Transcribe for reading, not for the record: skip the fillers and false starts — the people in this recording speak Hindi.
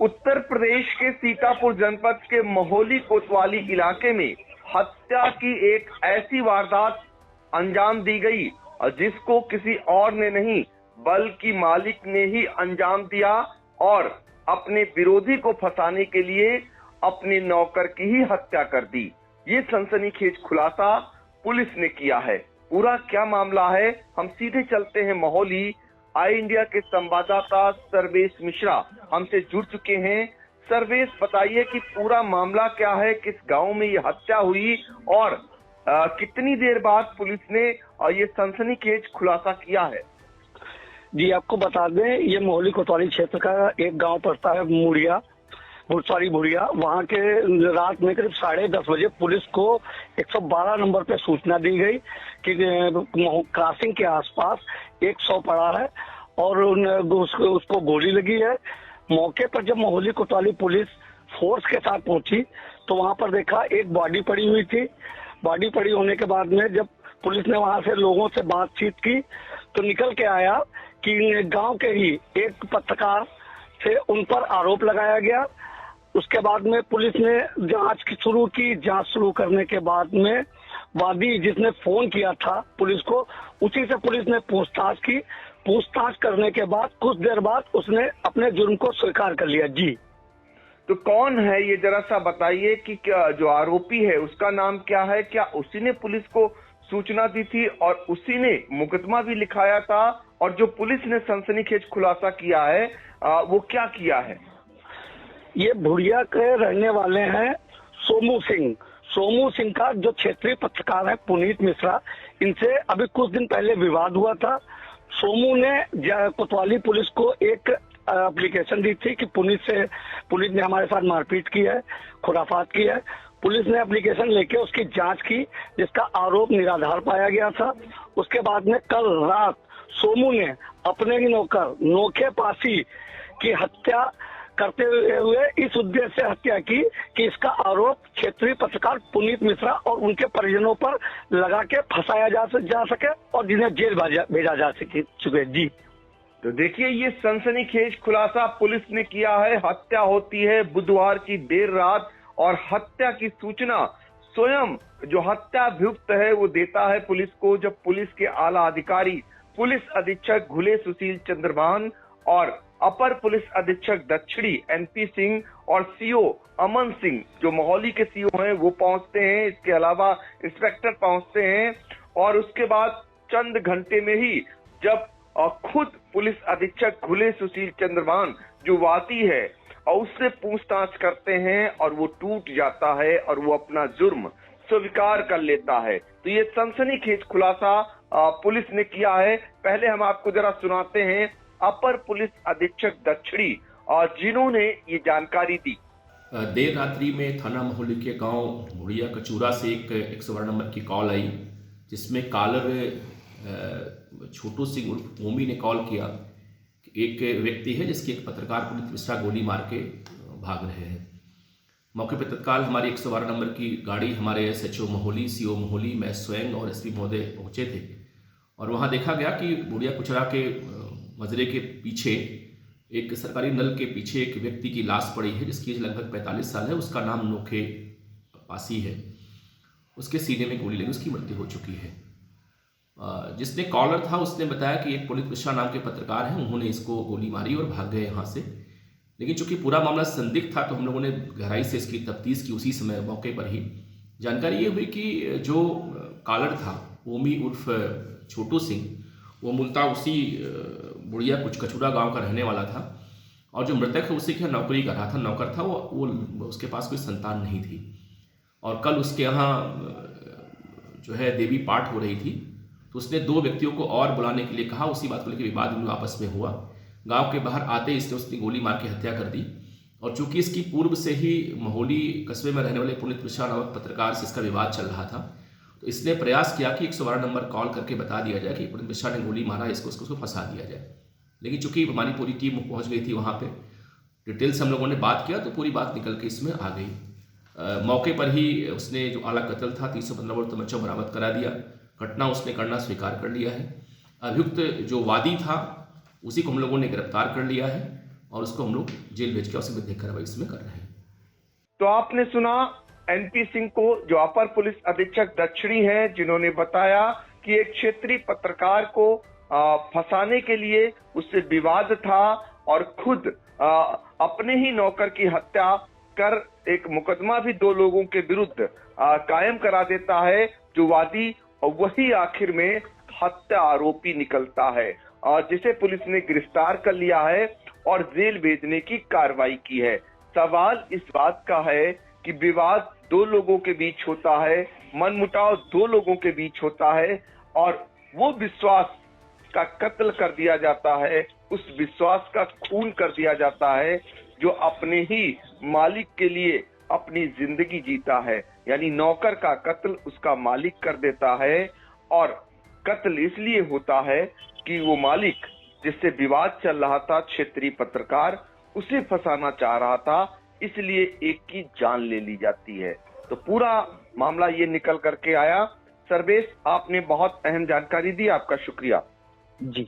उत्तर प्रदेश के सीतापुर जनपद के महोली कोतवाली इलाके में हत्या की एक ऐसी वारदात अंजाम दी गई जिसको किसी और ने नहीं बल्कि मालिक ने ही अंजाम दिया और अपने विरोधी को फंसाने के लिए अपने नौकर की ही हत्या कर दी। ये सनसनीखेज खुलासा पुलिस ने किया है। पूरा क्या मामला है, हम सीधे चलते हैं महोली। आई इंडिया के संवाददाता सर्वेश मिश्रा हमसे जुड़ चुके हैं। सर्वेश, बताइए कि पूरा मामला क्या है, किस गांव में ये हत्या हुई और कितनी देर बाद पुलिस ने ये सनसनीखेज खुलासा किया है? जी, आपको बता दें, ये महोली कोतवाली क्षेत्र का एक गांव पड़ता है मुड़िया, भुरसारी भुड़िया। वहां के रात में करीब 10:30 बजे पुलिस को 112 नंबर पे सूचना दी गई कि क्रॉसिंग के आसपास एक शव पड़ा है और उसको गोली लगी है। मौके पर जब महोली कोतवाली पुलिस फोर्स के साथ पहुंची तो वहां पर देखा एक बॉडी पड़ी हुई थी। बॉडी पड़ी होने के बाद में जब पुलिस ने वहां से लोगों से बातचीत की तो निकल के आया कि गांव के ही एक पत्रकार से उन पर आरोप लगाया गया। उसके बाद में पुलिस ने जांच शुरू की। जांच शुरू करने के बाद में वादी जिसने फोन किया था पुलिस को, उसी से पुलिस ने पूछताछ की। पूछताछ करने के बाद कुछ देर बाद उसने अपने जुर्म को स्वीकार कर लिया। जी, तो कौन है ये, जरा सा बताइए कि क्या जो आरोपी है उसका नाम क्या है? क्या उसी ने पुलिस को सूचना दी थी और उसी ने मुकदमा भी लिखाया था? और जो पुलिस ने सनसनीखेज खुलासा किया है वो क्या किया है? ये भुड़िया के रहने वाले हैं सोमू सिंह। सोमू सिंह का जो क्षेत्रीय पत्रकार है पुनीत मिश्रा, इनसे अभी कुछ दिन पहले विवाद हुआ था। सोमू ने कोतवाली पुलिस को एक एप्लीकेशन दी थी कि पुलिस ने हमारे साथ मारपीट की है, खुराफात की है। पुलिस ने एप्लीकेशन लेके उसकी जांच की, जिसका आरोप निराधार पाया गया था। उसके बाद में कल रात सोमू ने अपने ही नौकर नोखे पासी की हत्या करते हुए इस उद्देश्य से हत्या की कि इसका आरोप क्षेत्रीय पत्रकार पुनीत मिश्रा और उनके परिजनों पर लगा के फंसाया जा सके और जिन्हें जेल भेजा जा चुके। जी, तो देखिए, ये सनसनीखेज खुलासा पुलिस ने किया है। हत्या होती है बुधवार की देर रात और हत्या की सूचना स्वयं जो हत्याभियुक्त है वो देता है पुलिस को। जब पुलिस के आला अधिकारी पुलिस अधीक्षक घुले सुशील चंद्रभान और अपर पुलिस अधीक्षक दक्षिणी एनपी सिंह और सीओ अमन सिंह जो महोली के सीओ हैं वो पहुंचते हैं। इसके अलावा इंस्पेक्टर पहुंचते हैं और उसके बाद चंद घंटे में ही जब खुद पुलिस अधीक्षक घुले सुशील चंद्रभान जो वादी है और उससे पूछताछ करते हैं और वो टूट जाता है और वो अपना जुर्म स्वीकार कर लेता है। तो ये सनसनीखेज खुलासा पुलिस ने किया है। पहले हम आपको जरा सुनाते हैं अपर पुलिस अधीक्षक दक्षिणी और जिन्होंने ये जानकारी दी। देर रात्रि में थाना महोली के गांव भुड़िया कचूरा से एक 112 नंबर की कॉल आई, जिसमें कॉलर छोटू सिंह उर्फ भूमि ने कॉल किया कि एक व्यक्ति है जिसकी एक पत्रकार पुनीत मिश्रा गोली मार के भाग रहे हैं। मौके पर तत्काल हमारी 112 नंबर की गाड़ी, हमारे एसएचओ महोली, सीओ महोली, मैं स्वयं और एसपी महोदय पहुंचे थे और वहां देखा गया कि भुड़िया कुचरा के मजरे के पीछे एक सरकारी नल के पीछे एक व्यक्ति की लाश पड़ी है जिसकी एज लगभग 45 साल है। उसका नाम नोखे पासी है। उसके सीने में गोली लगी, उसकी मृत्यु हो चुकी है। जिसने कॉलर था उसने बताया कि एक पुनीत मिश्रा नाम के पत्रकार हैं, उन्होंने इसको गोली मारी और भाग गए यहाँ से। लेकिन चूंकि पूरा मामला संदिग्ध था तो हम लोगों ने गहराई से इसकी तफ्तीश की। उसी समय मौके पर ही जानकारी ये हुई कि जो कॉलर था ओमी उर्फ छोटू सिंह, वो मूलतः उसी बुढ़िया कुछ कचूरा गांव का रहने वाला था और जो मृतक है उसी की नौकरी कर रहा था, नौकर था वो उसके पास कोई संतान नहीं थी। और कल उसके यहाँ जो है देवी पाठ हो रही थी तो उसने 2 व्यक्तियों को और बुलाने के लिए कहा। उसी बात को लेकर विवाद उन आपस में हुआ। गांव के बाहर आते ही उसने गोली मार के हत्या कर दी। और चूंकि इसकी पूर्व से ही महोली कस्बे में रहने वाले पुनीत मिश्रा नामक पत्रकार से इसका विवाद चल रहा था, तो इसने प्रयास किया कि 112 नंबर कॉल करके बता दिया जाए कि पुनीत मिश्रा ने गोली मारा, इसको फंसा दिया जाए। लेकिन चूंकि हमारी पूरी टीम पहुंच गई थी वहां पे, डिटेल्स हम लोगों ने बात किया तो पूरी बात निकल के इसमें आ गई। मौके पर ही उसने जो आला कत्ल था 315 बोर तमंचा बरामद करा दिया। घटना उसने करना स्वीकार कर लिया है। अभियुक्त जो वादी था उसी को हम लोगों ने गिरफ्तार कर लिया है और उसको हम लोग जेल भेज के उसे विधिक कार्रवाई इसमें कर रहे हैं। तो आपने सुना एनपी सिंह को, जो अपर पुलिस अधीक्षक दक्षिणी हैं, जिन्होंने बताया कि एक क्षेत्रीय पत्रकार को फंसाने के लिए उससे विवाद था और खुद अपने ही नौकर की हत्या कर एक मुकदमा भी 2 लोगों के विरुद्ध कायम करा देता है जो वादी, और वही आखिर में हत्या आरोपी निकलता है, जिसे पुलिस ने गिरफ्तार कर लिया है और जेल भेजने की कार्रवाई की है। सवाल इस बात का है कि विवाद 2 लोगों के बीच होता है, मनमुटाव 2 लोगों के बीच होता है और वो विश्वास का कत्ल कर दिया जाता है, उस विश्वास का खून कर दिया जाता है जो अपने ही मालिक के लिए अपनी जिंदगी जीता है। यानी नौकर का कत्ल उसका मालिक कर देता है, और कत्ल इसलिए होता है कि वो मालिक जिससे विवाद चल रहा था, क्षेत्रीय पत्रकार, उसे फंसाना चाह रहा था, इसलिए एक की जान ले ली जाती है। तो पूरा मामला ये निकल करके आया। सर्वेश, आपने बहुत अहम जानकारी दी, आपका शुक्रिया। जी।